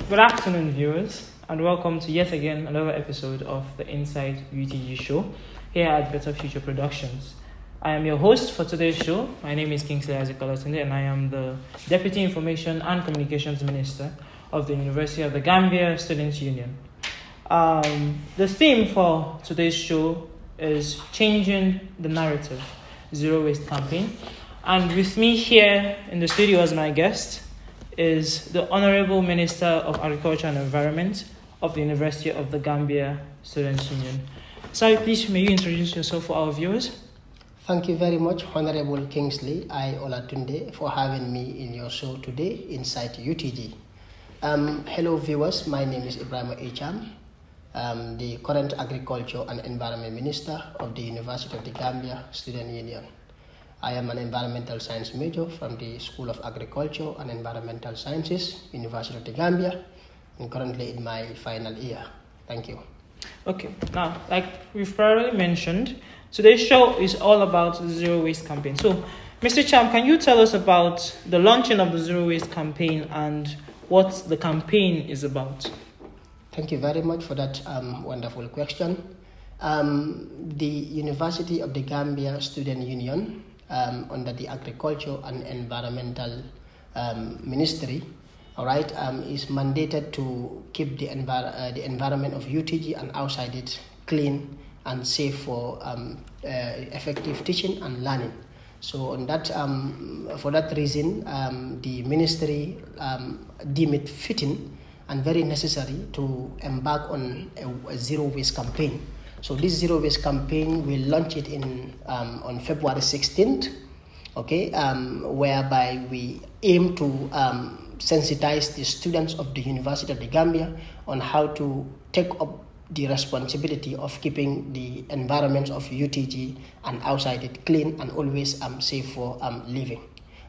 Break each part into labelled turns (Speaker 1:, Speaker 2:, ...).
Speaker 1: Good afternoon, viewers, and welcome to yet again another episode of the Inside UTG show here at Better Future Productions. I am your host for today's show. My name is Kingsley Isaac Olatunde, and I am the Deputy Information and Communications Minister of the University of the Gambia Students' Union. The theme for today's show is Changing the Narrative, Zero Waste Campaign. And with me here in the studio as my guest is the Honorable Minister of Agriculture and Environment of the University of the Gambia Students' Union. Sir, please may you introduce yourself for our viewers?
Speaker 2: Thank you very much, Honorable Kingsley Olatunde, for having me in your show today, Inside UTG. Hello viewers, my name is Ibrahim Echam, the current Agriculture and Environment Minister of the University of the Gambia Student Union. I am an environmental science major from the School of Agriculture and Environmental Sciences, University of the Gambia, and currently in my final year. Thank you.
Speaker 1: Okay, now, like we've already mentioned, today's show is all about the Zero Waste Campaign. So, Mr. Cham, can you tell us about the launching of the Zero Waste Campaign and what the campaign is about?
Speaker 2: Thank you very much for that wonderful question. The University of the Gambia Student Union, under the Agriculture and Environmental Ministry, is mandated to keep the environment of UTG and outside it clean and safe for effective teaching and learning. So on that, for that reason, the ministry deemed it fitting and very necessary to embark on a zero waste campaign. So this zero waste campaign, we'll launch it on February 16th, whereby we aim to sensitize the students of the University of the Gambia on how to take up the responsibility of keeping the environments of UTG and outside it clean and always safe for living.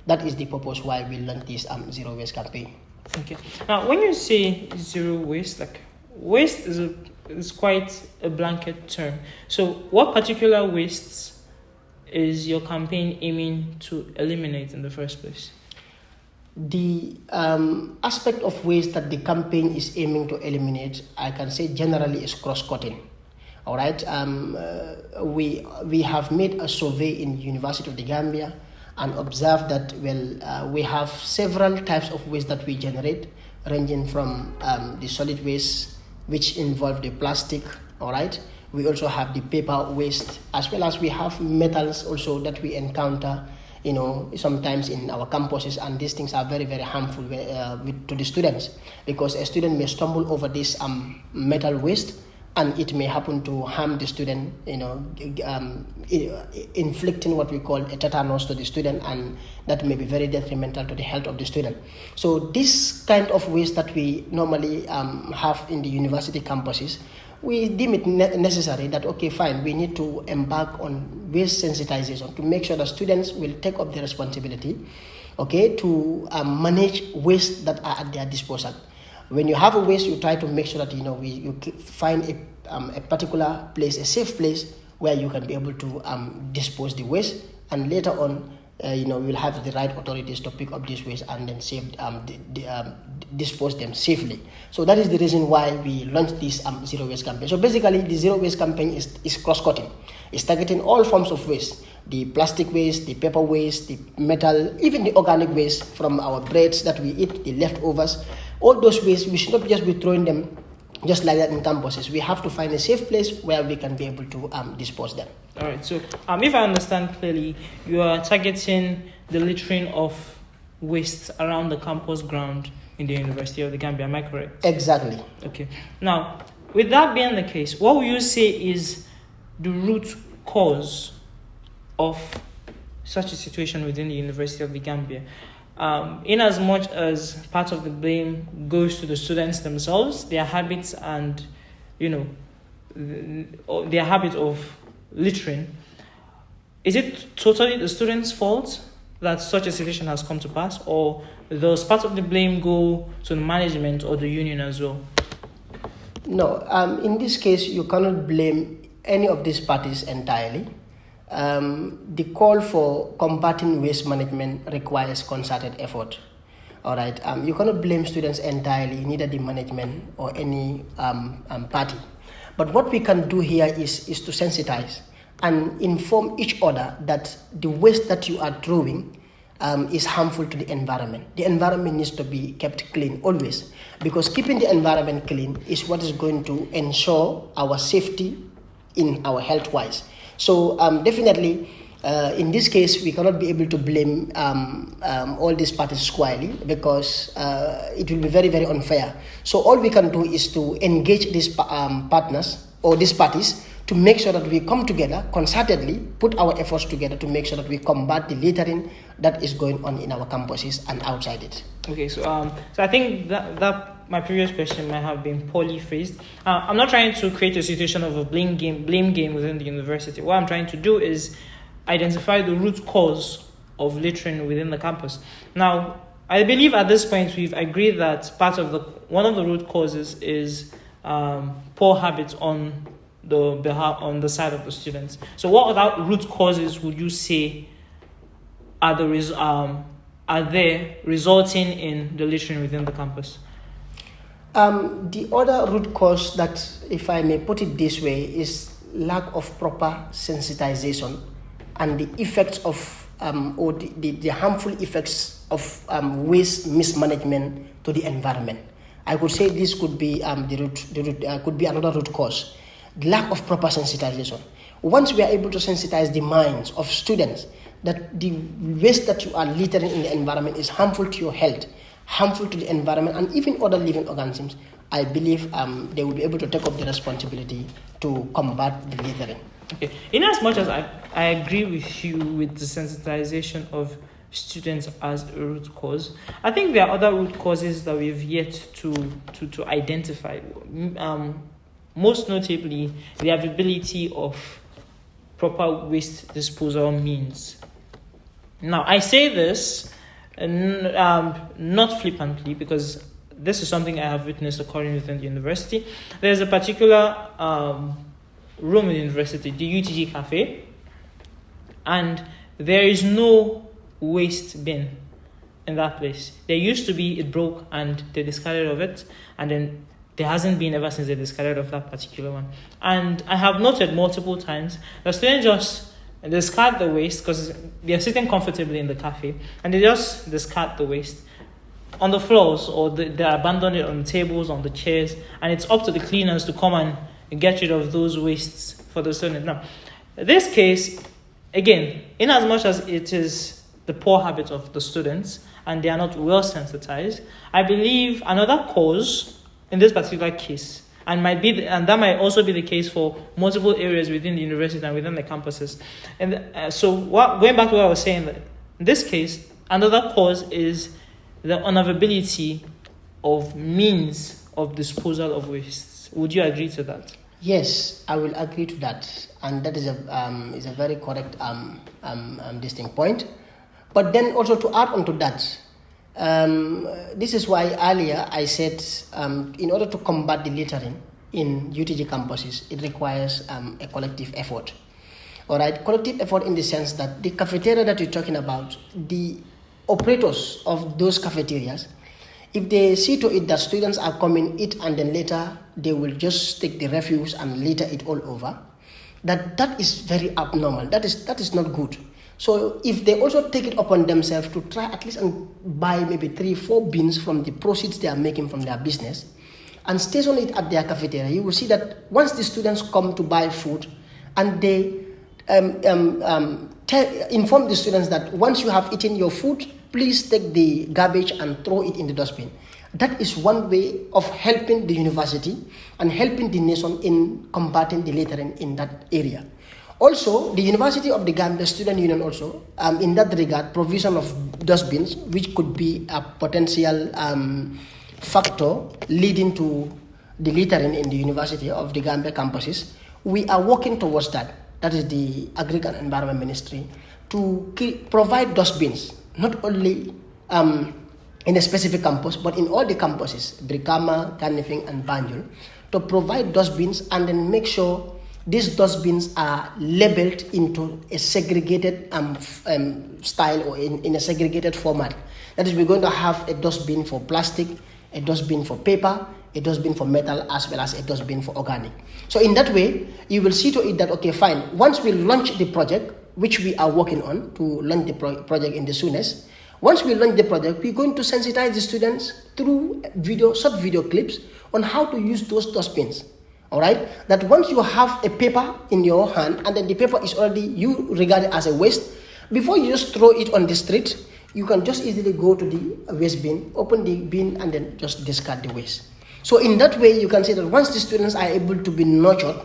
Speaker 2: That is the purpose why we launched this zero waste campaign.
Speaker 1: Okay. Now, when you say zero waste, like waste is quite a blanket term. So, what particular wastes is your campaign aiming to eliminate in the first place?
Speaker 2: The aspect of waste that the campaign is aiming to eliminate, I can say generally, is cross-cutting. All right. We have made a survey in the University of the Gambia and observed that we have several types of waste that we generate, ranging from the solid waste, which involve the plastic. All right. We also have the paper waste, as well as we have metals also that we encounter, sometimes in our campuses, and these things are very, very harmful to the students, because a student may stumble over this metal waste, and it may happen to harm the student, inflicting what we call a tetanus to the student, and that may be very detrimental to the health of the student. So this kind of waste that we normally have in the university campuses, we deem it necessary that, okay, fine, we need to embark on waste sensitization to make sure that students will take up the responsibility, to manage waste that are at their disposal. When you have a waste, you try to make sure that you find a particular place, a safe place where you can be able to dispose the waste, and later on, you'll have the right authorities to pick up this waste and then dispose them safely. So that is the reason why we launched this zero waste campaign. So basically, the zero waste campaign is cross-cutting. It's targeting all forms of waste: the plastic waste, the paper waste, the metal, even the organic waste from our breads that we eat, the leftovers. All those waste, we should not just be throwing them just like that in campuses. We have to find a safe place where we can be able to dispose them.
Speaker 1: All right. So, if I understand clearly, you are targeting the littering of waste around the campus ground in the University of the Gambia. Am I correct?
Speaker 2: Exactly.
Speaker 1: Okay. Now, with that being the case, what would you say is the root cause of such a situation within the University of the Gambia? In as much as part of the blame goes to the students themselves, their habits and, their habit of littering, is it totally the students' fault that such a situation has come to pass, or does part of the blame go to the management or the union as well?
Speaker 2: No, in this case, you cannot blame any of these parties entirely. The call for combating waste management requires concerted effort. All right, you cannot blame students entirely, neither the management or any party. But what we can do here is to sensitize and inform each other that the waste that you are throwing is harmful to the environment. The environment needs to be kept clean always, because keeping the environment clean is what is going to ensure our safety in our health wise. So definitely in this case we cannot be able to blame all these parties squarely, because it will be very, very unfair. So all we can do is to engage these partners or these parties to make sure that we come together concertedly, put our efforts together to make sure that we combat the littering that is going on in our campuses and outside it.
Speaker 1: Okay, so I think that my previous question might have been poorly phrased. I'm not trying to create a situation of a blame game within the university. What I'm trying to do is identify the root cause of littering within the campus. Now, I believe at this point we've agreed that one of the root causes is poor habits on the side of the students. So what other root causes would you say are there resulting in the littering within the campus?
Speaker 2: The other root cause that, if I may put it this way, is lack of proper sensitization and the effects of or the harmful effects of waste mismanagement to the environment. I could say this could be could be another root cause. Lack of proper sensitization. Once we are able to sensitize the minds of students that the waste that you are littering in the environment is harmful to your health, harmful to the environment, and even other living organisms, I believe they will be able to take up the responsibility to combat the littering.
Speaker 1: Okay. In as much as I agree with you with the sensitization of students as a root cause, I think there are other root causes that we've yet to identify. Most notably, the availability of proper waste disposal means. Now, I say this not flippantly, because this is something I have witnessed occurring within the university. There's a particular room in the university, the UTG cafe, and there is no waste bin in that place. There used to be, it broke and they discarded of it, and then there hasn't been ever since they discarded of that particular one. And I have noted multiple times that students just discard the waste because they're sitting comfortably in the cafe, and they just discard the waste on the floors, or they abandon it on the tables, on the chairs, and it's up to the cleaners to come and get rid of those wastes for the students. Now, in this case, again, in as much as it is the poor habit of the students and they are not well sensitized, I believe another cause in this particular case, and that might also be the case for multiple areas within the university and within the campuses. And going back to what I was saying, that in this case, another cause is the unavailability of means of disposal of wastes. Would you agree to that?
Speaker 2: Yes, I will agree to that, and that is a very correct distinct point. But then also to add on to that, this is why earlier I said in order to combat the littering in UTG campuses, it requires a collective effort. All right, collective effort in the sense that the cafeteria that you're talking about, the operators of those cafeterias, if they see to it that students are coming, eat, and then later they will just take the refuse and litter it all over, that is very abnormal. That is not good. So if they also take it upon themselves to try at least and buy maybe 3-4 bins from the proceeds they are making from their business and station it at their cafeteria, you will see that once the students come to buy food and they inform the students that once you have eaten your food, please take the garbage and throw it in the dustbin. That is one way of helping the university and helping the nation in combating the littering in that area. Also, the University of the Gambia Student Union also, in that regard, provision of dustbins, which could be a potential factor leading to the littering in the University of the Gambia campuses. We are working towards that. That is the Agriculture and Environment Ministry, to provide dustbins, not only in a specific campus, but in all the campuses, Brikama, Kanifing, and Banjul, to provide dustbins and then make sure these dustbins are labeled into a segregated style or in a segregated format. That is, we're going to have a dustbin for plastic, a dustbin for paper, a dustbin for metal, as well as a dustbin for organic. So in that way, you will see to it that, okay, fine, once we launch the project, which we are working on to launch the project in the soonest, once we launch the project, we're going to sensitize the students through short video clips on how to use those dustbins. All right, that once you have a paper in your hand and then the paper is already you regard it as a waste, before you just throw it on the street, you can just easily go to the waste bin, open the bin, and then just discard the waste. So in that way, you can say that once the students are able to be nurtured,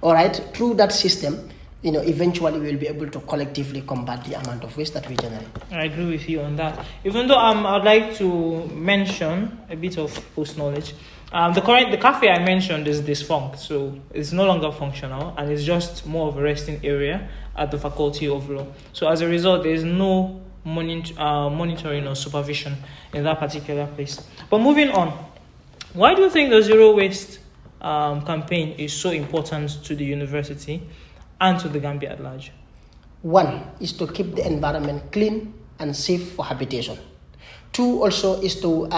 Speaker 2: all right, through that system, eventually we will be able to collectively combat the amount of waste that we generate. I
Speaker 1: agree with you on that. Even though I'd like to mention a bit of post knowledge. The cafe I mentioned is defunct, so it's no longer functional, and it's just more of a resting area at the Faculty of Law. So as a result, there is no monitoring or supervision in that particular place. But moving on, why do you think the zero waste campaign is so important to the university and to the Gambia at large?
Speaker 2: One is to keep the environment clean and safe for habitation. Two also is to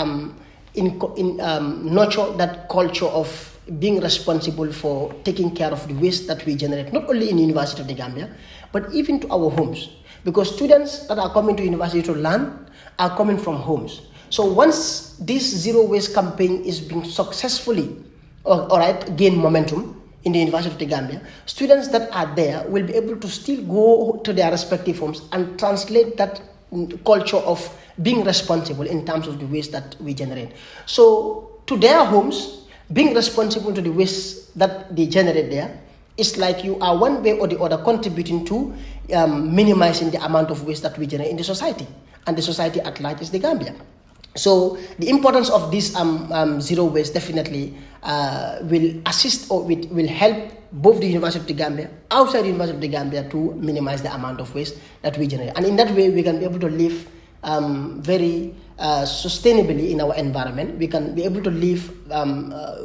Speaker 2: nurture that culture of being responsible for taking care of the waste that we generate, not only in the University of the Gambia, but even to our homes. Because students that are coming to university to learn are coming from homes. So once this zero waste campaign is being successfully, gain momentum in the University of the Gambia, students that are there will be able to still go to their respective homes and translate that culture of being responsible in terms of the waste that we generate. So to their homes, being responsible to the waste that they generate there is like you are one way or the other contributing to minimizing the amount of waste that we generate in the society. And the society at large is the Gambia. So the importance of this zero waste definitely will assist or will help both the University of the Gambia, outside the University of the Gambia, to minimize the amount of waste that we generate. And in that way, we can be able to live very sustainably in our environment. We can be able to live,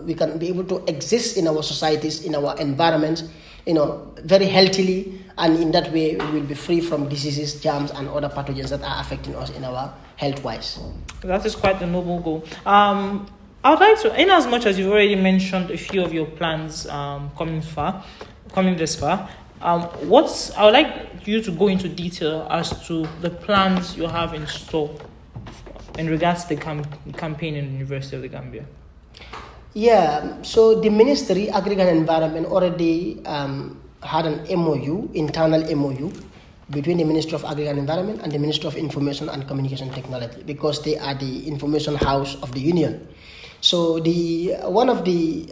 Speaker 2: we can be able to exist in our societies, in our environments, very healthily. And in that way, we will be free from diseases, germs, and other pathogens that are affecting us in our health-wise.
Speaker 1: That is quite a noble goal. I would like to, in as much as you've already mentioned a few of your plans coming this far, I would like you to go into detail as to the plans you have in store in regards to the campaign in the University of the Gambia.
Speaker 2: Yeah, so the Ministry, Agriculture and Environment already had an MOU, internal MOU, between the Ministry of Agriculture and Environment and the Ministry of Information and Communication Technology, because they are the information house of the Union. So one of the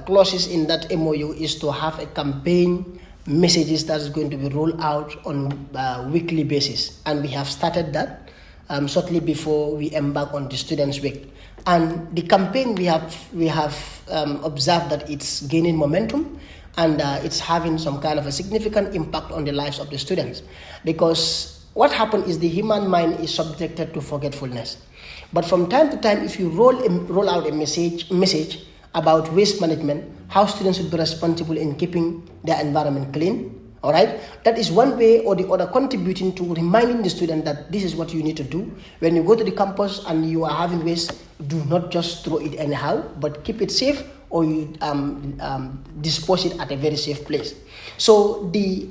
Speaker 2: clauses in that MOU is to have a campaign messages that is going to be rolled out on a weekly basis, and we have started that shortly before we embark on the Students' Week. And the campaign we have observed that it's gaining momentum, and it's having some kind of a significant impact on the lives of the students, because what happened is the human mind is subjected to forgetfulness. But from time to time, if you roll out a message about waste management, how students should be responsible in keeping their environment clean, all right, that is one way or the other contributing to reminding the student that this is what you need to do. When you go to the campus and you are having waste, do not just throw it anyhow, but keep it safe, or you dispose it at a very safe place. So the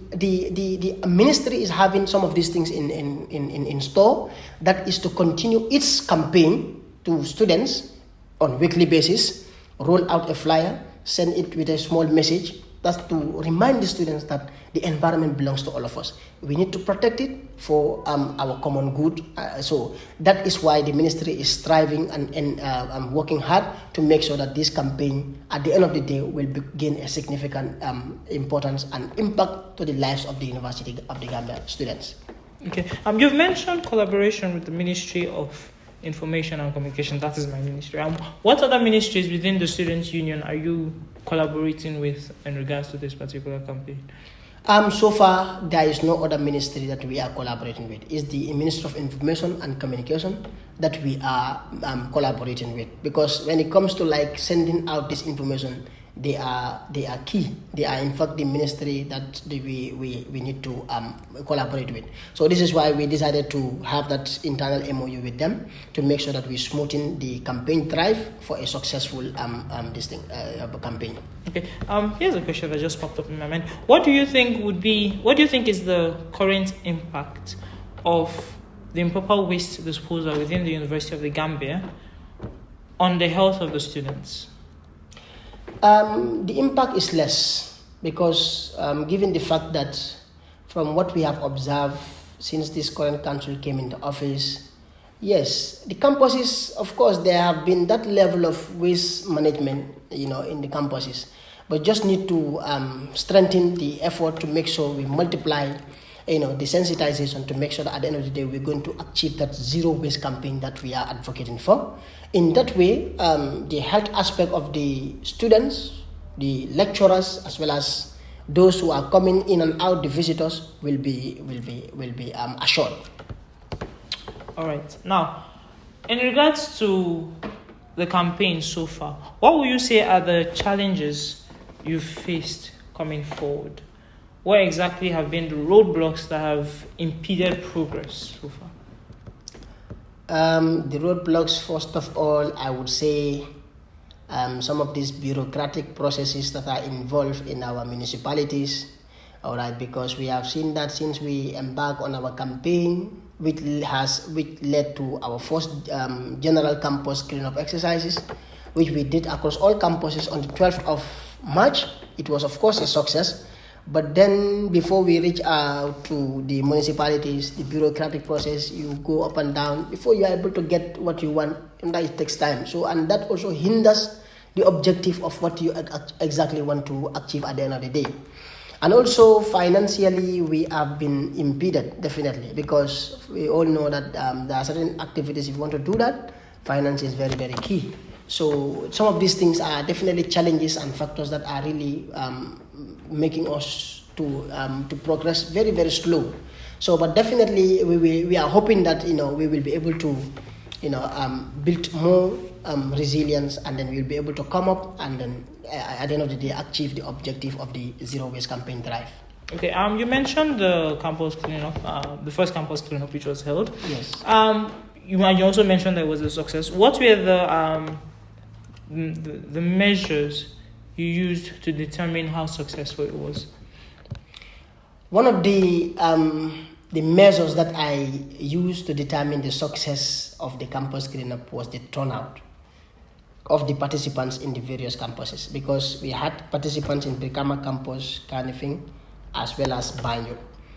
Speaker 2: ministry is having some of these things in store. That is to continue its campaign to students on weekly basis, roll out a flyer, send it with a small message. That's to remind the students that the environment belongs to all of us. We need to protect it for our common good. So that is why the ministry is striving and working hard to make sure that this campaign, at the end of the day, will gain a significant importance and impact to the lives of the University of the Gambia students.
Speaker 1: Okay. You've mentioned collaboration with the Ministry of Information and Communication. That is my ministry. What other ministries within the Students' Union are you collaborating with in regards to this particular campaign?
Speaker 2: So far, there is no other ministry that we are collaborating with. It's the Ministry of Information and Communication that we are collaborating with. Because when it comes to like sending out this information, they are key. They are in fact the ministry that we need to collaborate with. So this is why we decided to have that internal MOU with them to make sure that we smoothen the campaign drive for a successful campaign.
Speaker 1: Okay. Here's a question that just popped up in my mind. What do you think is the current impact of the improper waste disposal within the University of the Gambia on the health of the students?
Speaker 2: The impact is less because given the fact that from what we have observed since this current council came into office, yes, the campuses, of course, there have been that level of waste management, in the campuses, but just need to strengthen the effort to make sure we multiply, the sensitization to make sure that at the end of the day we're going to achieve that zero waste campaign that we are advocating for. In that way, the health aspect of the students, the lecturers, as well as those who are coming in and out, the visitors, will be assured.
Speaker 1: All right. Now, in regards to the campaign so far, what would you say are the challenges you've faced coming forward? What exactly have been the roadblocks that have impeded progress so far?
Speaker 2: The roadblocks, first of all, I would say some of these bureaucratic processes that are involved in our municipalities, all right, because we have seen that since we embarked on our campaign, which led to our first general campus cleanup exercises, which we did across all campuses on the 12th of March. It was, of course, a success. But then before we reach out to the municipalities, the bureaucratic process, you go up and down. Before you are able to get what you want, and that it takes time. And that also hinders the objective of what you exactly want to achieve at the end of the day. And also financially, we have been impeded, definitely, because we all know that there are certain activities, if you want to do that, finance is very, very key. So some of these things are definitely challenges and factors that are really making us to progress very, very slow. So, but definitely we are hoping that we will be able to build more resilience, and then we'll be able to come up and then at the end of the day achieve the objective of the zero waste campaign drive.
Speaker 1: Okay. You mentioned the campus cleanup, the first campus cleanup which was held.
Speaker 2: Yes.
Speaker 1: You also mentioned that it was a success. What were the measures you used to determine how successful it was?
Speaker 2: One of the measures that I used to determine the success of the campus cleanup was the turnout of the participants in the various campuses, because we had participants in Brikama campus, Kanifing, as well as Banjul.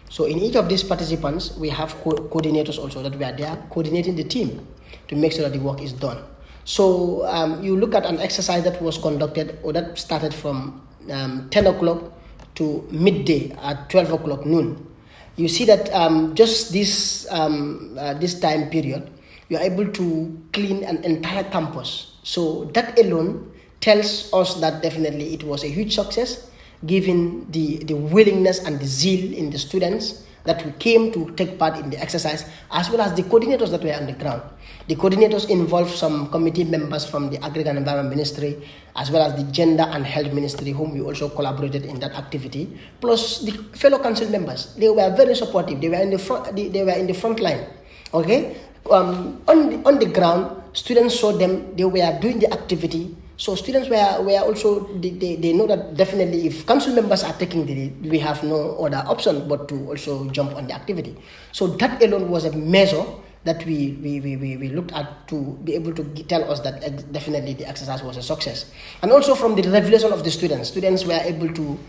Speaker 2: So in each of these participants, we have coordinators also that we are there coordinating the team to make sure that the work is done. So you look at an exercise that was conducted, or that started from 10 o'clock to midday at 12 o'clock noon. You see that just this time period, you are able to clean an entire campus. So that alone tells us that definitely it was a huge success, given the willingness and the zeal in the students that we came to take part in the exercise, as well as the coordinators that were on the ground. The coordinators involved some committee members from the Agriculture and Environment Ministry, as well as the Gender and Health Ministry, whom we also collaborated in that activity, plus the fellow council members. They were very supportive. They were in the front line. Okay, on the ground, students saw them. They were doing the activity. So students were also, they know that definitely if council members are taking the lead, we have no other option but to also jump on the activity. So that alone was a measure that we looked at to be able to tell us that definitely the exercise was a success. And also from the revelation of the students were able to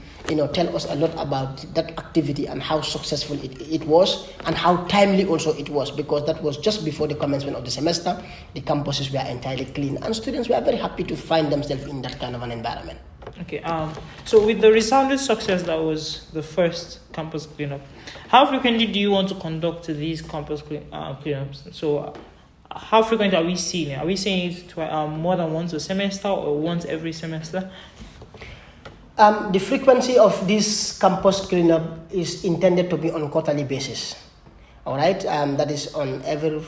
Speaker 2: tell us a lot about that activity and how successful it was, and how timely also it was, because that was just before the commencement of the semester. The campuses were entirely clean, and students were very happy to find themselves in that kind of an environment.
Speaker 1: Okay. So with the resounding success that was the first campus cleanup, how frequently do you want to conduct these campus cleanups? So how frequent are we seeing it? Are we seeing it more than once a semester or once every semester?
Speaker 2: The frequency of this campus cleanup is intended to be on a quarterly basis. All right, that is on every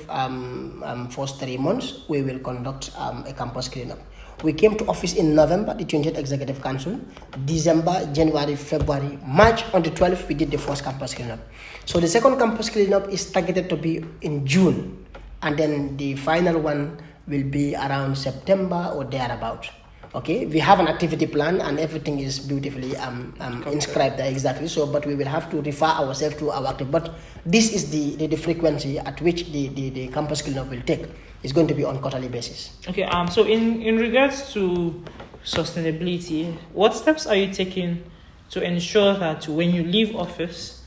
Speaker 2: first 3 months, we will conduct a campus cleanup. We came to office in November, the 20th Executive Council, December, January, February, March. On the 12th, we did the first campus cleanup. So the second campus cleanup is targeted to be in June, and then the final one will be around September or thereabout. Okay, we have an activity plan and everything is beautifully inscribed there exactly. So, but we will have to refer ourselves to our active. But this is the frequency at which the campus cleanup will take. It's going to be on quarterly basis.
Speaker 1: Okay. So in regards to sustainability, what steps are you taking to ensure that when you leave office,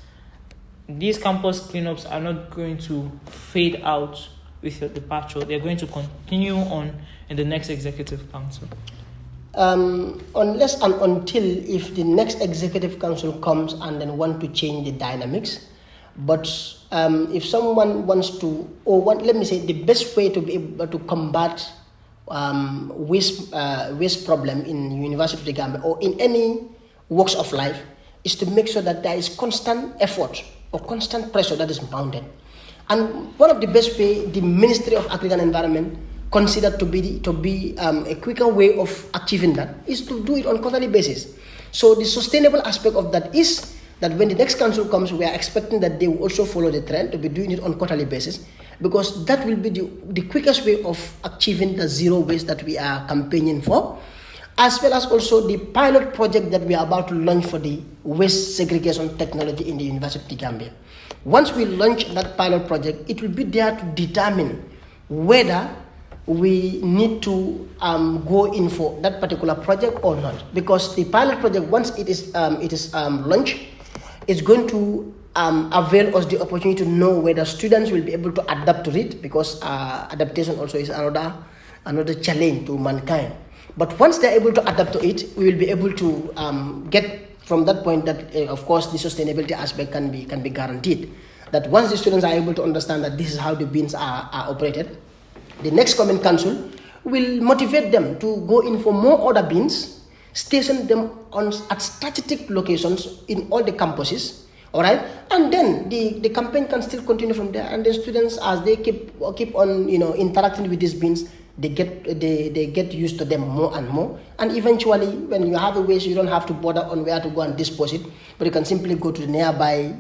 Speaker 1: these campus cleanups are not going to fade out with your departure? They're going to continue on in the next executive council.
Speaker 2: Unless and until if the next executive council comes and then want to change the dynamics. But if someone wants to, let me say, the best way to be able to combat waste problem in University of the Gambia or in any walks of life is to make sure that there is constant effort or constant pressure that is mounted. And one of the best way the Ministry of Agriculture and Environment considered to be a quicker way of achieving that is to do it on quarterly basis. So the sustainable aspect of that is that when the next council comes, we are expecting that they will also follow the trend to be doing it on quarterly basis, because that will be the quickest way of achieving the zero waste that we are campaigning for, as well as also the pilot project that we are about to launch for the waste segregation technology in the University of Gambia. Once we launch that pilot project, it will be there to determine whether we need to go in for that particular project or not, because the pilot project, once it is launched, is going to avail us the opportunity to know whether students will be able to adapt to it, because adaptation also is another challenge to mankind. But once they're able to adapt to it, we will be able to get from that point that of course the sustainability aspect can be guaranteed. That once the students are able to understand that this is how the bins are operated, the next coming council will motivate them to go in for more other bins, station them at strategic locations in all the campuses, all right, and then the campaign can still continue from there. And the students, as they keep on interacting with these bins, they get used to them more and more. And eventually, when you have a waste, you don't have to bother on where to go and dispose it, but you can simply go to the nearby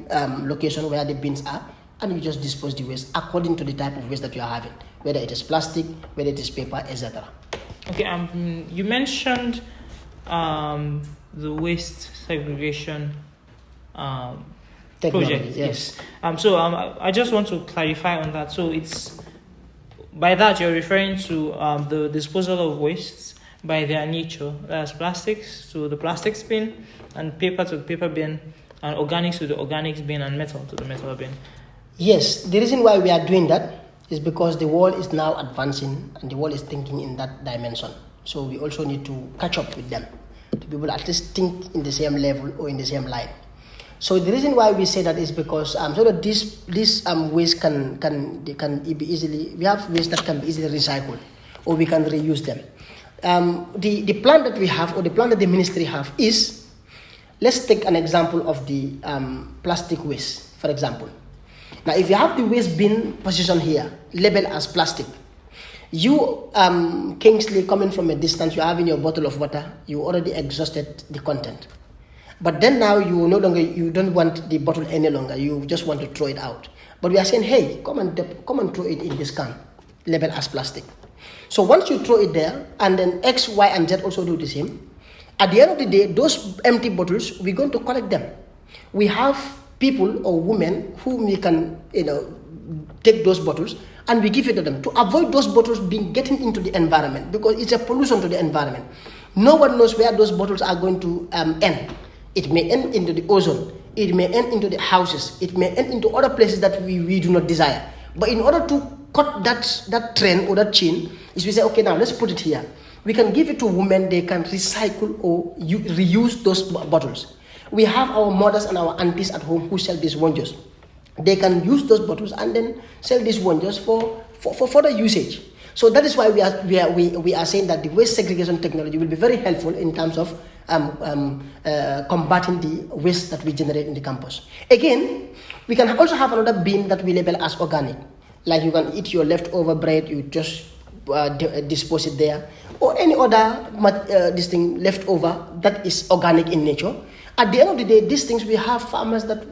Speaker 2: location where the bins are, and you just dispose the waste according to the type of waste that you are having, whether it is plastic, whether it is paper, etc. Okay,
Speaker 1: you mentioned the waste segregation project. Yes. So I just want to clarify on that. So it's by that you're referring to the disposal of wastes by their nature. That's plastics to the plastics bin, and paper to the paper bin, and organics to the organics bin, and metal to the metal bin.
Speaker 2: Yes, the reason why we are doing that is because the world is now advancing and the world is thinking in that dimension. So we also need to catch up with them, to be able to at least think in the same level or in the same line. So the reason why we say that is because so that this waste can be easily, we have waste that can be easily recycled, or we can reuse them. The plan that we have, or the plan that the ministry have, is, let's take an example of the plastic waste, for example. Now, if you have the waste bin positioned here, labeled as plastic, you, Kingsley, coming from a distance, you're having your bottle of water, you already exhausted the content. But then now you don't want the bottle any longer, you just want to throw it out. But we are saying, hey, come and throw it in this can, labeled as plastic. So once you throw it there, and then X, Y, and Z also do the same, at the end of the day, those empty bottles, we're going to collect them. We have people or women whom we can, take those bottles and we give it to them to avoid those bottles getting into the environment, because it's a pollution to the environment. No one knows where those bottles are going to end. It may end into the ozone. It may end into the houses. It may end into other places that we do not desire. But in order to cut that trend or that chain, is we say, okay, now let's put it here. We can give it to women. They can recycle or reuse those bottles. We have our mothers and our aunties at home who sell these wonjos. They can use those bottles and then sell these wonjos for further usage. So that is why we are saying that the waste segregation technology will be very helpful in terms of combating the waste that we generate in the campus. Again, We can also have another bin that we label as organic. Like you can eat your leftover bread, you just dispose it there, or any other this thing leftover that is organic in nature. At the end of the day, these things, we have farmers that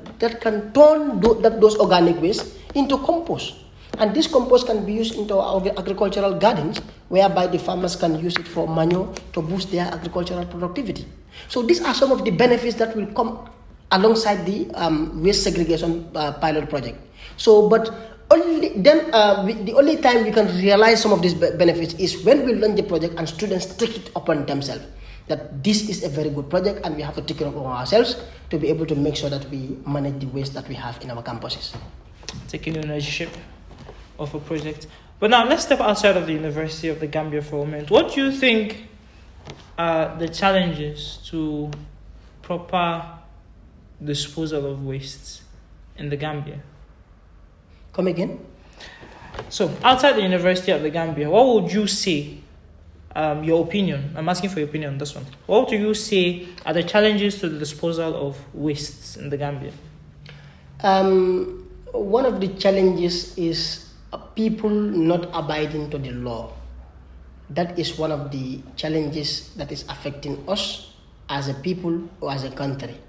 Speaker 2: can turn those organic waste into compost. And this compost can be used into our agricultural gardens, whereby the farmers can use it for manure to boost their agricultural productivity. So these are some of the benefits that will come alongside the waste segregation pilot project. So, but the only time we can realize some of these benefits is when we launch the project and students take it upon themselves that this is a very good project and we have to take care of ourselves to be able to make sure that we manage the waste that we have in our campuses.
Speaker 1: Taking ownership of a project. But now let's step outside of the University of the Gambia for a moment. What do you think are the challenges to proper disposal of wastes in the Gambia?
Speaker 2: Come again?
Speaker 1: So, outside the University of the Gambia, what would you say, your opinion, I'm asking for your opinion on this one. What do you say are the challenges to the disposal of wastes in the Gambia?
Speaker 2: One of the challenges is people not abiding to the law. That is one of the challenges that is affecting us as a people or as a country.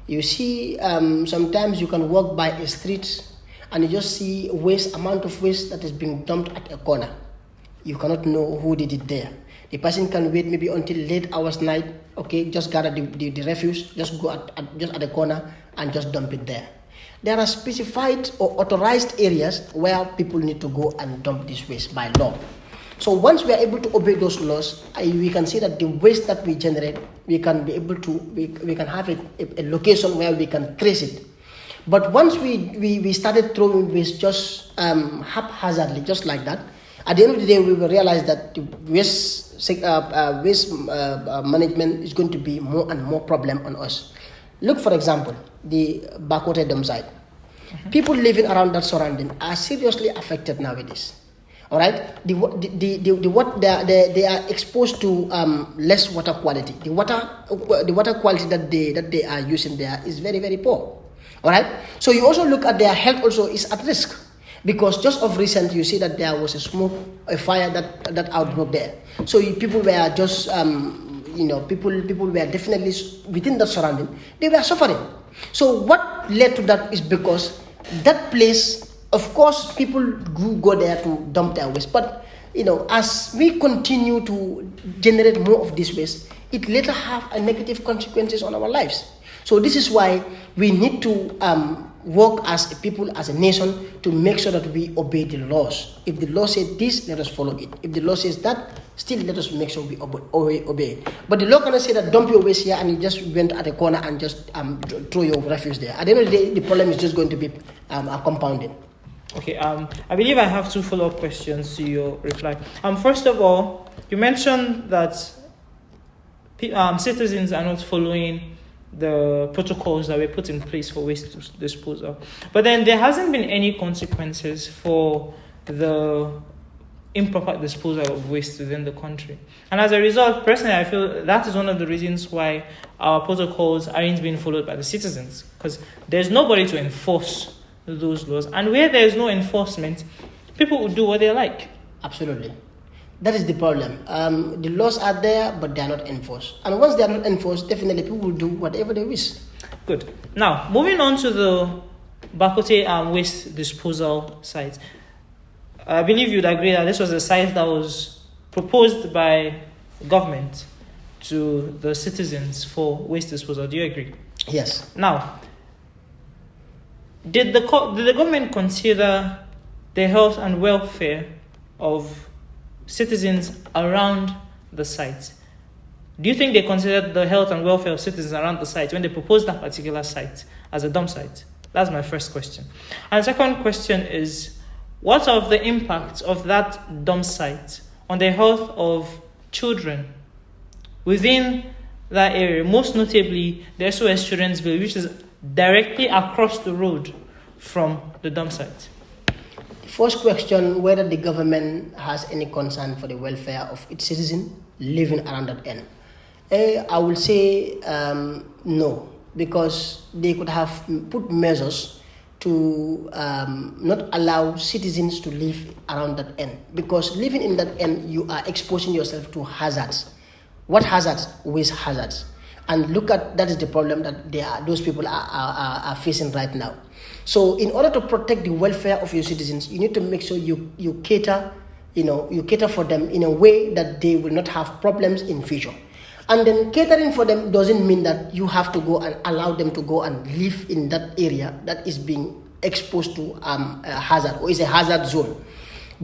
Speaker 2: You see, sometimes you can walk by a street and you just see amount of waste that is being dumped at a corner. You cannot know who did it there. The person can wait maybe until late hours night, okay, just gather the refuse, just go just at the corner and just dump it there. There are specified or authorized areas where people need to go and dump this waste by law. So once we are able to obey those laws, we can see that the waste that we generate, we can be able to, we can have a location where we can trace it. But once we started throwing waste just haphazardly, just like that, at the end of the day, we will realize that the waste management is going to be more and more problem on us. Look, for example, the Bakote dump site. People living around that surrounding are seriously affected nowadays. All right, they are exposed to less water quality. The water quality that they are using there is very, very poor. All right, so you also look at their health also is at risk, because just of recent you see that there was a fire that outbroke there. So people were just people were definitely within that surrounding, they were suffering. So what led to that is because that place, of course, people go there to dump their waste. But, as we continue to generate more of this waste, it later have a negative consequences on our lives. So this is why we need to work as a people, as a nation, to make sure that we obey the laws. If the law says this, let us follow it. If the law says that, still let us make sure we obey it. But the law cannot say that dump your waste here and you just went at a corner and just throw your refuse there. At the end of the day, the problem is just going to be compounded.
Speaker 1: Okay, I believe I have two follow-up questions to your reply. First of all, you mentioned that citizens are not following the protocols that were put in place for waste disposal. But then there hasn't been any consequences for the improper disposal of waste within the country. And as a result, personally, I feel that is one of the reasons why our protocols aren't being followed by the citizens, because there's nobody to enforce those laws. And where there is no enforcement, people will do what they like.
Speaker 2: Absolutely. That is the problem. The laws are there, but they are not enforced. And once they are not enforced, definitely people will do whatever they wish.
Speaker 1: Good. Now, moving on to the Bakote waste disposal site. I believe you'd agree that this was a site that was proposed by government to the citizens for waste disposal. Do you agree?
Speaker 2: Yes.
Speaker 1: Now, did the government consider the health and welfare of citizens around the site? Do you think they considered the health and welfare of citizens around the site when they proposed that particular site as a dump site? That's my first question. And the second question is, what of the impact of that dump site on the health of children within that area, most notably the SOS Children's Village, which is directly across the road from the dump site?
Speaker 2: First question, whether the government has any concern for the welfare of its citizens living around that end. I will say no, because they could have put measures to not allow citizens to live around that end, because living in that end, you are exposing yourself to hazards. What hazards? Waste hazards. And look at, that is the problem that those people are facing right now. So in order to protect the welfare of your citizens, you need to make sure you cater for them in a way that they will not have problems in future. And then catering for them doesn't mean that you have to go and allow them to go and live in that area that is being exposed to a hazard or is a hazard zone.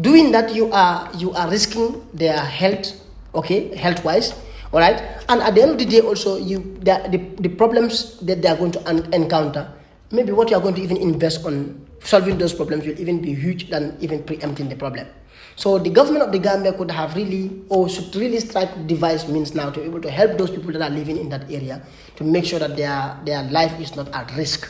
Speaker 2: Doing that, you are risking their health, health-wise, all right? And at the end of the day, also, the problems that they are going to encounter, maybe what you are going to even invest on solving those problems will even be huge than even preempting the problem. So the government of the Gambia could have should really try to devise means now to be able to help those people that are living in that area to make sure that their life is not at risk.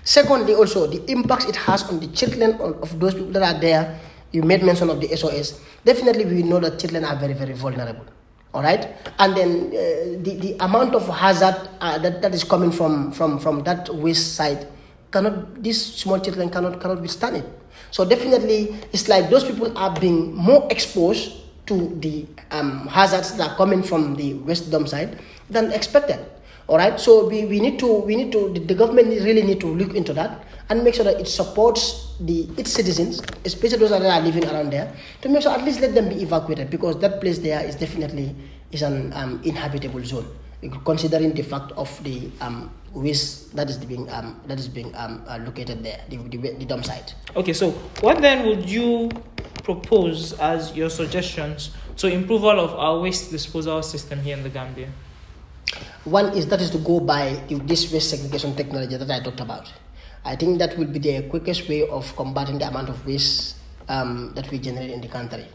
Speaker 2: Secondly, also, the impacts it has on the children of those people that are there. You made mention of the SOS. Definitely, we know that children are very, very vulnerable. All right? And then the amount of hazard that is coming from that waste site, these small children cannot withstand it. So definitely, it's like those people are being more exposed to the hazards that are coming from the waste dump site than expected. All right. So we need to the government really need to look into that and make sure that it supports its citizens, especially those that are living around there, to make sure at least let them be evacuated, because that place there is definitely an inhabitable zone, considering the fact of the waste that is being located there, the dump site.
Speaker 1: Okay, so what then would you propose as your suggestions to improve all of our waste disposal system here in the Gambia?
Speaker 2: One is to go by this waste segregation technology that I talked about. I think that will be the quickest way of combating the amount of waste that we generate in the country.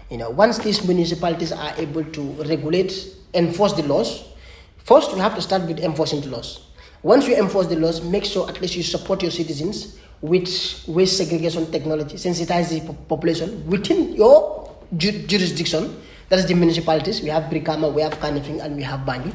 Speaker 2: Once these municipalities are able to enforce the laws, first we have to start with enforcing the laws. Once you enforce the laws, make sure at least you support your citizens with waste segregation technology, sensitize the population within your jurisdiction. That is the municipalities. We have Brikama, we have Kanifing, and we have Banjul.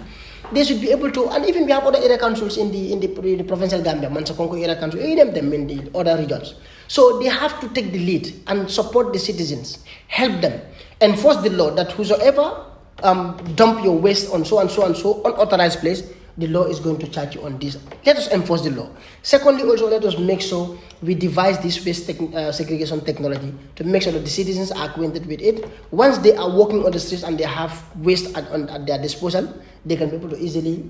Speaker 2: They should be able to, and even we have other area councils in the provincial Gambia, Mansakonko area council, any of them in the other regions. So they have to take the lead and support the citizens, help them, enforce the law that whosoever dump your waste on so and so and so unauthorized place, the law is going to charge you on this. Let us enforce the law. Secondly, also, let us make sure we devise this waste segregation technology to make sure that the citizens are acquainted with it. Once they are walking on the streets and they have waste at their disposal, they can be able to easily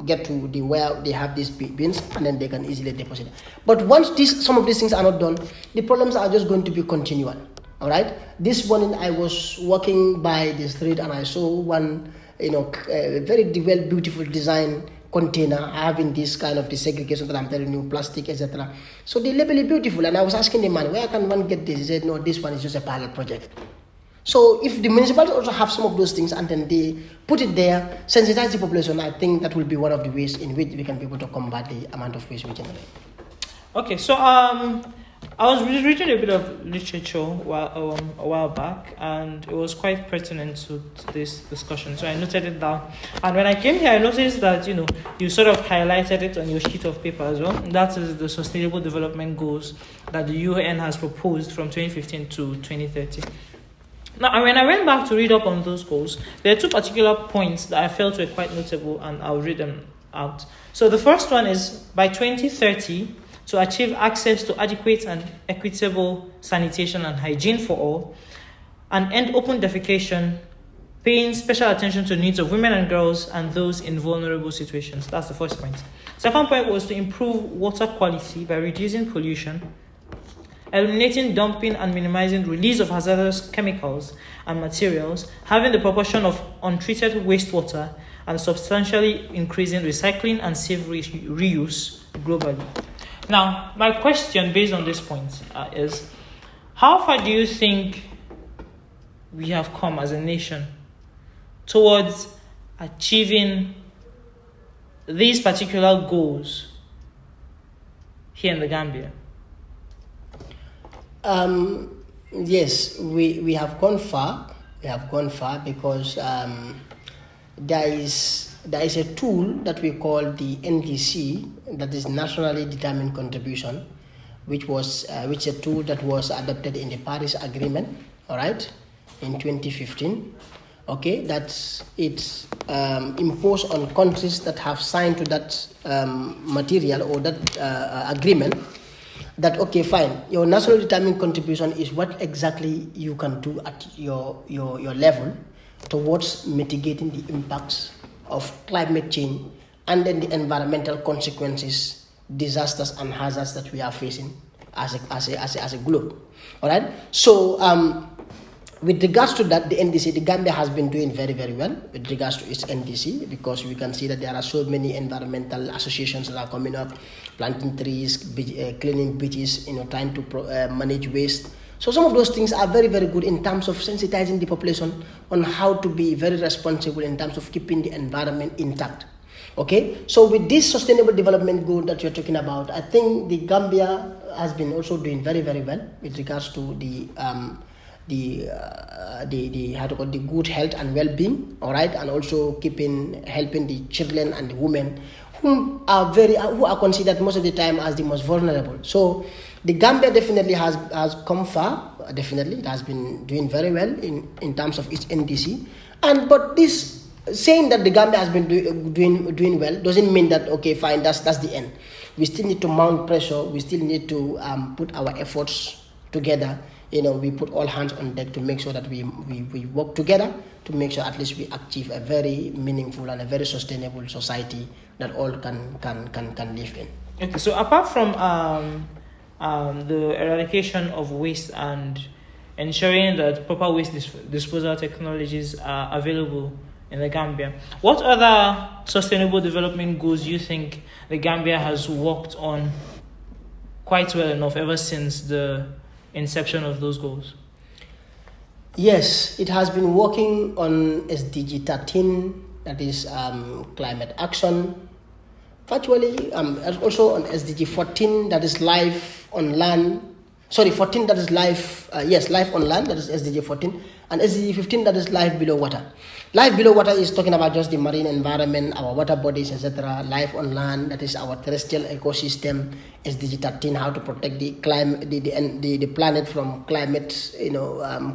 Speaker 2: get to where they have these bins, and then they can easily deposit it. But once some of these things are not done, the problems are just going to be continual. All right. This morning I was walking by the street and I saw one, very beautiful design container having this kind of the segregation that I'm telling you, plastic, etc. So they label it beautiful, and I was asking the man, where can one get this? He said, no, this one is just a pilot project. So if the municipalities also have some of those things and then they put it there, sensitize the population, I think that will be one of the ways in which we can be able to combat the amount of waste we generate.
Speaker 1: Okay, so I was reading a bit of literature a while back, and it was quite pertinent to this discussion. So I noted it down. And when I came here, I noticed that, you sort of highlighted it on your sheet of paper as well. That is the Sustainable Development Goals that the UN has proposed from 2015 to 2030. Now, when I went back to read up on those goals, there are two particular points that I felt were quite notable, and I'll read them out. So the first one is, by 2030, to achieve access to adequate and equitable sanitation and hygiene for all, and end open defecation, paying special attention to the needs of women and girls and those in vulnerable situations. That's the first point. Second point was to improve water quality by reducing pollution, eliminating dumping and minimizing release of hazardous chemicals and materials, having the proportion of untreated wastewater, and substantially increasing recycling and safe reuse globally. Now, my question based on this point is, how far do you think we have come as a nation towards achieving these particular goals here in the Gambia?
Speaker 2: Yes, we have gone far. We have gone far because there is a tool that we call the NDC, that is Nationally Determined Contribution, which is a tool that was adopted in the Paris Agreement, all right, in 2015. Okay, that's it's imposed on countries that have signed to that material or that agreement. That okay, fine. Your national determined contribution is what exactly you can do at your level towards mitigating the impacts of climate change and then the environmental consequences, disasters and hazards that we are facing as a globe. All right. So with regards to that, the NDC, the Gambia has been doing very, very well with regards to its NDC, because we can see that there are so many environmental associations that are coming up, planting trees, cleaning beaches, trying to manage waste. So some of those things are very, very good in terms of sensitizing the population on how to be very responsible in terms of keeping the environment intact. Okay, so with this sustainable development goal that you're talking about, I think the Gambia has been also doing very, very well with regards to the good health and well-being, all right, and also helping the children and the women who are considered most of the time as the most vulnerable. So the Gambia definitely has come far. Definitely, it has been doing very well in terms of its NDC. But this saying that the Gambia has been doing well doesn't mean that okay, fine, that's the end. We still need to mount pressure. We still need to put our efforts together. We put all hands on deck to make sure that we work together to make sure at least we achieve a very meaningful and a very sustainable society that all can live in.
Speaker 1: Okay, so apart from the eradication of waste and ensuring that proper waste disposal technologies are available in the Gambia, what other sustainable development goals do you think the Gambia has worked on quite well enough ever since the inception of those goals?
Speaker 2: Yes, it has been working on SDG 13, that is climate action, virtually, also on SDG 14, that is life on land. Sorry, 14, that is life, life on land, that is SDG 14, and SDG 15, that is life below water. Life below water is talking about just the marine environment, our water bodies, etc. Life on land, that is our terrestrial ecosystem. SDG 13, how to protect the climate, the planet from climate,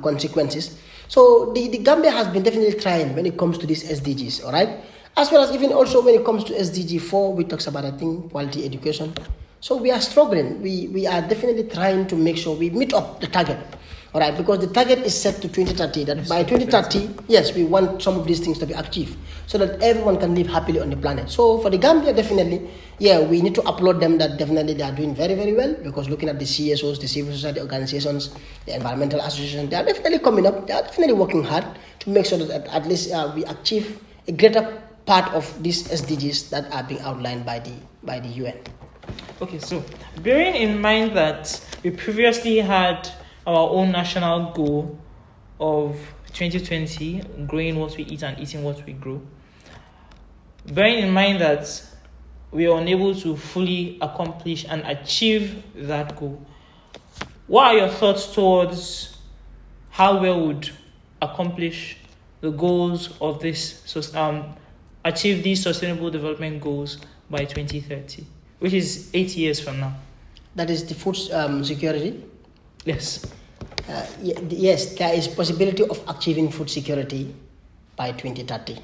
Speaker 2: consequences. So the Gambia has been definitely trying when it comes to these SDGs, all right? As well as even also when it comes to SDG 4, which talks about, I think, quality education. So we are struggling. We are definitely trying to make sure we meet up the target. All right, because the target is set to 2030. That by 2030, yes, we want some of these things to be achieved so that everyone can live happily on the planet. So for the Gambia, definitely, we need to applaud them that definitely they are doing very, very well, because looking at the CSOs, the civil society organizations, the environmental associations, they are definitely coming up. They are definitely working hard to make sure that at least we achieve a greater part of these SDGs that are being outlined by the UN.
Speaker 1: Okay, so bearing in mind that we previously had our own national goal of 2020, growing what we eat and eating what we grow, bearing in mind that we are unable to fully accomplish and achieve that goal, what are your thoughts towards how we would accomplish the goals of this, achieve these sustainable development goals by 2030, which is 8 years from now?
Speaker 2: That is the food security?
Speaker 1: Yes.
Speaker 2: Yes, there is possibility of achieving food security by 2030.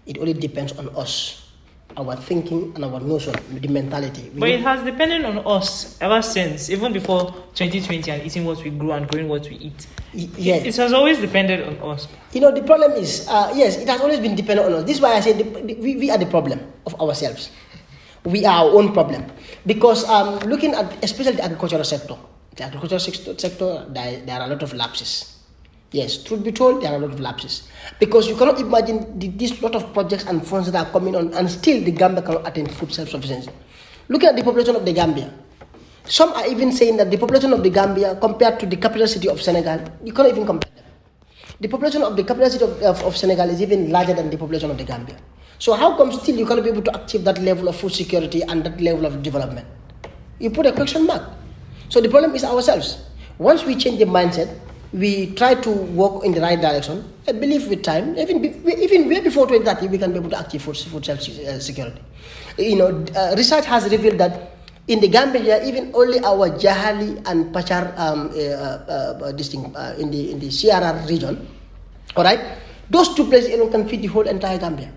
Speaker 2: It only depends on us, our thinking and our notion, the mentality.
Speaker 1: But it has depended on us ever since, even before 2020 and eating what we grow and growing what we eat.
Speaker 2: Yes.
Speaker 1: It has always depended on us.
Speaker 2: The problem is, yes, it has always been dependent on us. This is why I say we are the problem of ourselves. We are our own problem. Because looking at especially the agricultural sector, there are a lot of lapses. Yes, truth be told, there are a lot of lapses. Because you cannot imagine this lot of projects and funds that are coming on, and still the Gambia cannot attain food self-sufficiency. Looking at the population of the Gambia, some are even saying that the population of the Gambia compared to the capital city of Senegal, you cannot even compare them. The population of the capital city of Senegal is even larger than the population of the Gambia. So how come still you cannot be able to achieve that level of food security and that level of development? You put a question mark. So the problem is ourselves. Once we change the mindset, we try to walk in the right direction. I believe with time, even way before 2030, we can be able to achieve food self-security. Research has revealed that In the Gambia here, even only our Jahali and Pachar in the CRR region, all right, those two places alone can feed the whole entire Gambia.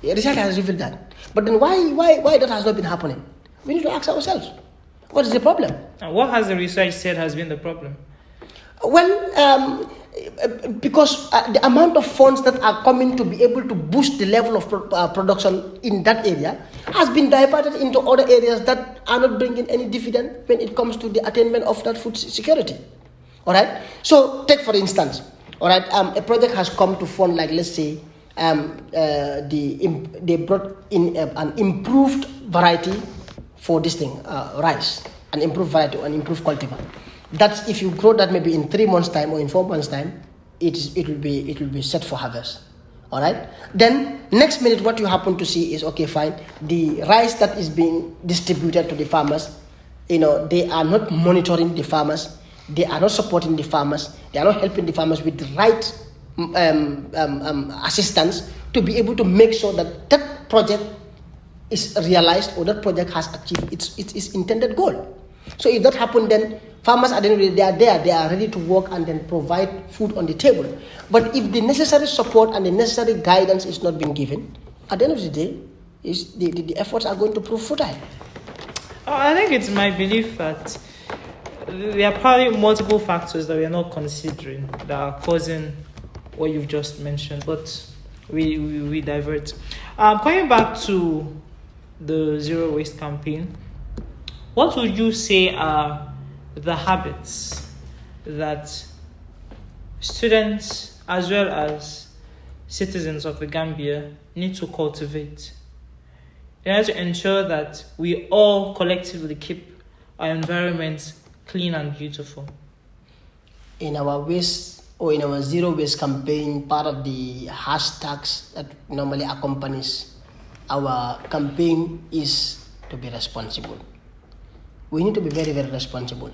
Speaker 2: The research has revealed that. But then why that has not been happening? We need to ask ourselves, what is the problem?
Speaker 1: And what has the research said has been the problem?
Speaker 2: Well, because the amount of funds that are coming to be able to boost the level of production in that area has been diverted into other areas that are not bringing any dividend when it comes to the attainment of that food security. All right. So take for instance, all right, a project has come to fund, like let's say, they brought in an improved variety for this thing, rice, an improved variety, an improved cultivar. That's if you grow that maybe in 3 months' time or in 4 months' time, it will be set for harvest. All right. Then next minute, what you happen to see is, okay, fine, the rice that is being distributed to the farmers, they are not monitoring the farmers, they are not supporting the farmers, they are not helping the farmers with the right assistance to be able to make sure that that project is realized or that project has achieved its intended goal. So if that happened, then farmers are they are there, they are ready to work and then provide food on the table. But if the necessary support and the necessary guidance is not being given, at the end of the day, the efforts are going to prove futile.
Speaker 1: I think it's my belief that there are probably multiple factors that we are not considering that are causing what you've just mentioned, but we divert. Coming back to the zero waste campaign, what would you say are the habits that students as well as citizens of the Gambia need to cultivate in order to ensure that we all collectively keep our environment clean and beautiful?
Speaker 2: In our waste or in our zero waste campaign, part of the hashtags that normally accompanies our campaign is to be responsible. We need to be very, very responsible.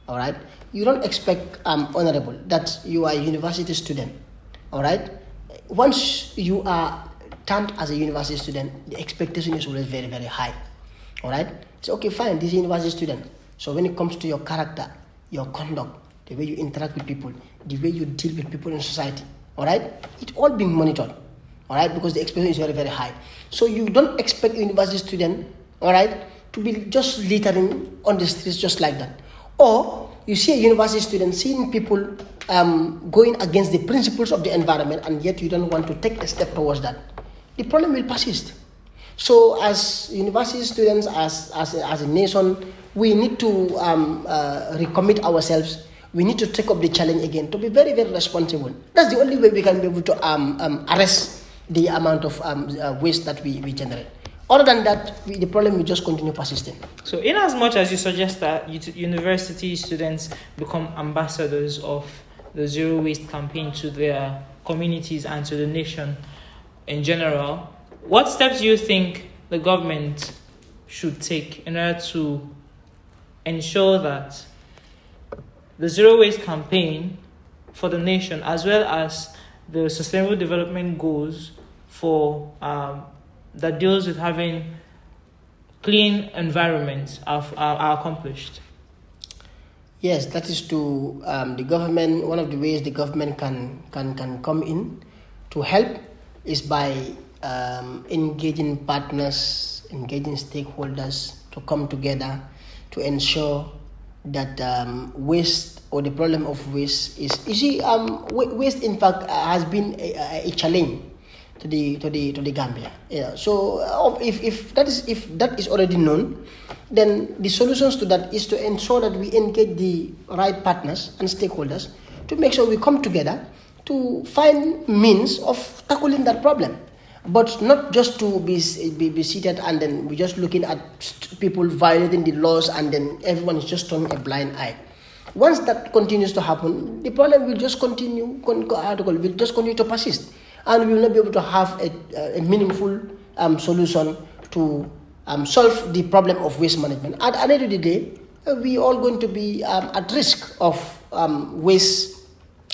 Speaker 2: All right. You don't expect honorable that you are a university student. All right. Once you are termed as a university student, the expectation is always very, very high. All right. So okay, fine. This is a university student. So when it comes to your character, your conduct, the way you interact with people, the way you deal with people in society, all right, it's all being monitored. All right, because the expectation is very, very high. So you don't expect a university student, all right, to be just littering on the streets just like that. Or you see a university student seeing people going against the principles of the environment, and yet you don't want to take a step towards that. The problem will persist. So as university students, as a nation, we need to recommit ourselves. We need to take up the challenge again to be very, very responsible. That's the only way we can be able to arrest the amount of waste that we generate. Other than that, the problem will just continue persisting.
Speaker 1: So in as much as you suggest that university students become ambassadors of the zero waste campaign to their communities and to the nation in general, what steps do you think the government should take in order to ensure that the zero waste campaign for the nation, as well as the sustainable development goals for that deals with having clean environments are accomplished?
Speaker 2: Yes, that is to the government. One of the ways the government can come in to help is by engaging partners, engaging stakeholders to come together to ensure that waste or the problem of waste is, you see, waste in fact has been a challenge to the Gambia. Yeah. So if that is already known, then the solutions to that is to ensure that we engage the right partners and stakeholders to make sure we come together to find means of tackling that problem, but not just to be seated and then we're just looking at people violating the laws and then everyone is just turning a blind eye. Once that continues to happen, the problem will just continue to persist, and we will not be able to have a meaningful solution to solve the problem of waste management. At the end of the day, we all going to be at risk of waste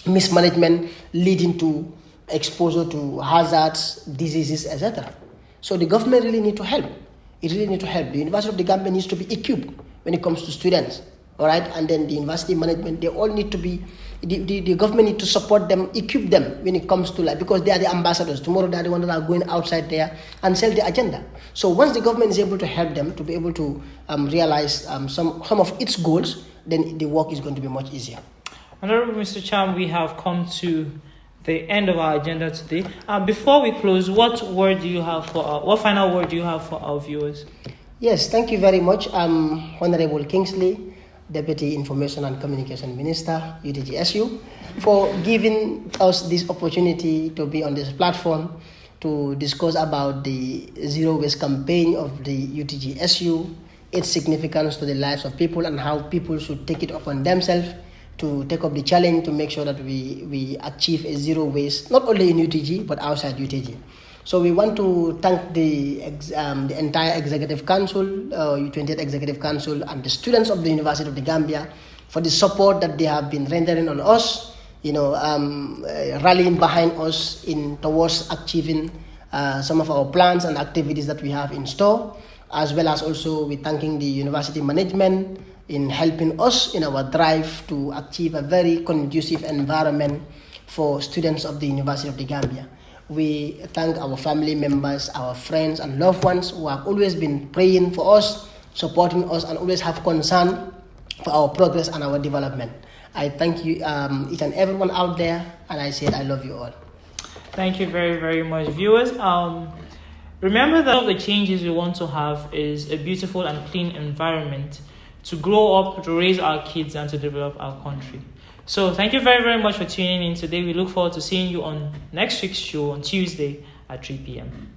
Speaker 2: mismanagement leading to exposure to hazards, diseases, etc. So the government really need to help it really needs to help. The University of the Gambia needs to be equipped when it comes to students. All right, and then the university management, they all need to be, the government need to support them, equip them when it comes to, like, because they are the ambassadors. Tomorrow they are the ones that are going outside there and sell the agenda. So once the government is able to help them to be able to realize some of its goals, then the work is going to be much easier.
Speaker 1: Honorable Mr. Cham, we have come to the end of our agenda today. Before we close, what final word do you have for our viewers?
Speaker 2: Yes, thank you very much, Honorable Kingsley, Deputy Information and Communication Minister, UTG-SU, for giving us this opportunity to be on this platform to discuss about the Zero Waste campaign of the UTG-SU, its significance to the lives of people, and how people should take it upon themselves to take up the challenge to make sure that we achieve a zero waste, not only in UTG, but outside UTG. So we want to thank the entire Executive Council, 28th Executive Council, and the students of the University of the Gambia for the support that they have been rendering on us, rallying behind us towards achieving some of our plans and activities that we have in store, as well as also we thanking the university management in helping us in our drive to achieve a very conducive environment for students of the University of the Gambia. We thank our family members, our friends and loved ones who have always been praying for us, supporting us, and always have concern for our progress and our development. I thank you, each and everyone out there, and I said I love you all.
Speaker 1: Thank you very, very much, viewers. Remember that one of the changes we want to have is a beautiful and clean environment to grow up, to raise our kids, and to develop our country. So thank you very, very much for tuning in today. We look forward to seeing you on next week's show on Tuesday at 3 p.m.